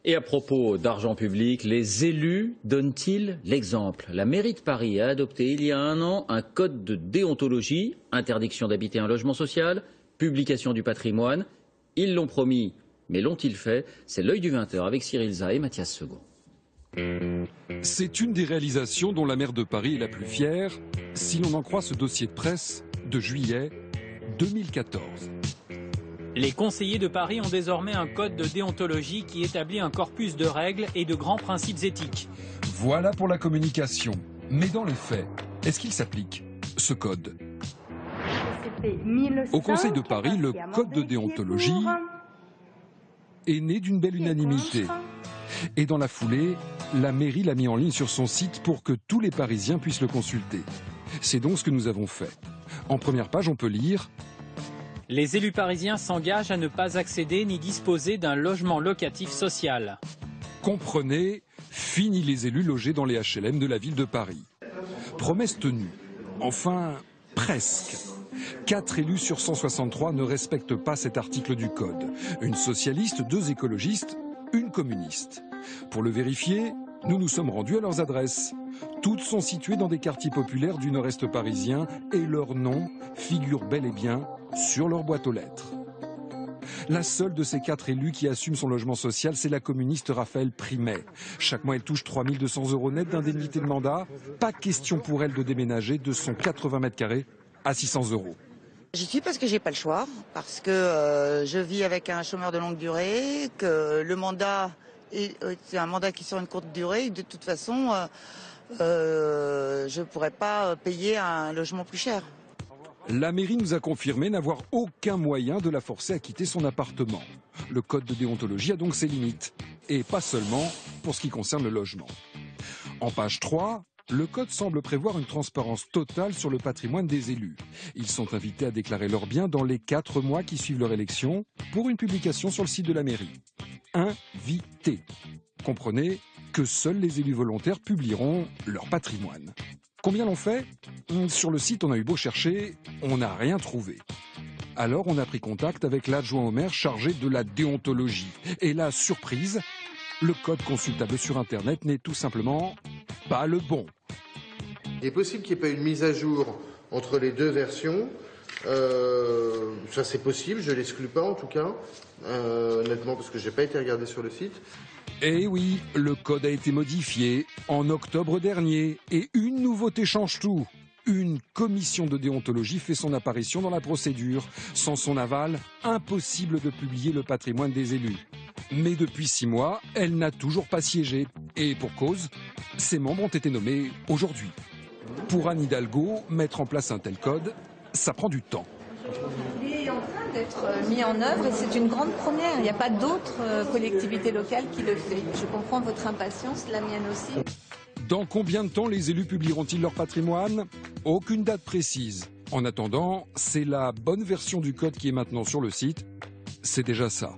Et à propos d'argent public, les élus donnent-ils l'exemple? La mairie de Paris a adopté il y a un an un code de déontologie, interdiction d'habiter un logement social, publication du patrimoine. Ils l'ont promis, mais l'ont-ils fait? C'est l'œil du 20h avec Cyril Za et Mathias Segon. C'est une des réalisations dont la maire de Paris est la plus fière, si l'on en croit ce dossier de presse de juillet 2014. Les conseillers de Paris ont désormais un code de déontologie qui établit un corpus de règles et de grands principes éthiques. Voilà pour la communication. Mais dans les faits, est-ce qu'il s'applique, ce code? Au Conseil de Paris, le code de déontologie est né d'une belle unanimité. Et dans la foulée, la mairie l'a mis en ligne sur son site pour que tous les Parisiens puissent le consulter. C'est donc ce que nous avons fait. En première page, on peut lire: les élus parisiens s'engagent à ne pas accéder ni disposer d'un logement locatif social. Comprenez, fini les élus logés dans les HLM de la ville de Paris. Promesse tenue. Enfin, presque. 4 élus sur 163 ne respectent pas cet article du code. Une socialiste, 2 écologistes, une communiste. Pour le vérifier, nous nous sommes rendus à leurs adresses. Toutes sont situées dans des quartiers populaires du nord-est parisien et leurs noms figurent bel et bien sur leur boîte aux lettres. La seule de ces 4 élus qui assume son logement social, c'est la communiste Raphaëlle Primet. Chaque mois, elle touche 3 200 € net d'indemnité de mandat. Pas question pour elle de déménager de son 80 mètres carrés à 600 €. J'y suis parce que j'ai pas le choix, parce que je vis avec un chômeur de longue durée, que le mandat c'est un mandat qui est sur une courte durée, et de toute façon, je ne pourrais pas payer un logement plus cher. La mairie nous a confirmé n'avoir aucun moyen de la forcer à quitter son appartement. Le code de déontologie a donc ses limites, et pas seulement pour ce qui concerne le logement. En page 3, le code semble prévoir une transparence totale sur le patrimoine des élus. Ils sont invités à déclarer leurs biens dans les 4 mois qui suivent leur élection pour une publication sur le site de la mairie. Invités. Comprenez que seuls les élus volontaires publieront leur patrimoine. Combien l'ont fait? Sur le site, on a eu beau chercher, on n'a rien trouvé. Alors on a pris contact avec l'adjoint au maire chargé de la déontologie. Et la surprise, le code consultable sur Internet n'est tout simplement pas le bon. Il est possible qu'il n'y ait pas une mise à jour entre les 2 versions. Ça c'est possible, je ne l'exclus pas en tout cas, honnêtement parce que je n'ai pas été regardé sur le site. Eh oui, le code a été modifié en octobre dernier et une nouveauté change tout. Une commission de déontologie fait son apparition dans la procédure. Sans son aval, impossible de publier le patrimoine des élus. Mais depuis 6 mois, elle n'a toujours pas siégé. Et pour cause, ses membres ont été nommés aujourd'hui. Pour Anne Hidalgo, mettre en place un tel code, ça prend du temps. Il est en train d'être mis en œuvre et c'est une grande première. Il n'y a pas d'autres collectivités locales qui le font. Je comprends votre impatience, la mienne aussi. Dans combien de temps les élus publieront-ils leur patrimoine? Aucune date précise. En attendant, c'est la bonne version du code qui est maintenant sur le site. C'est déjà ça.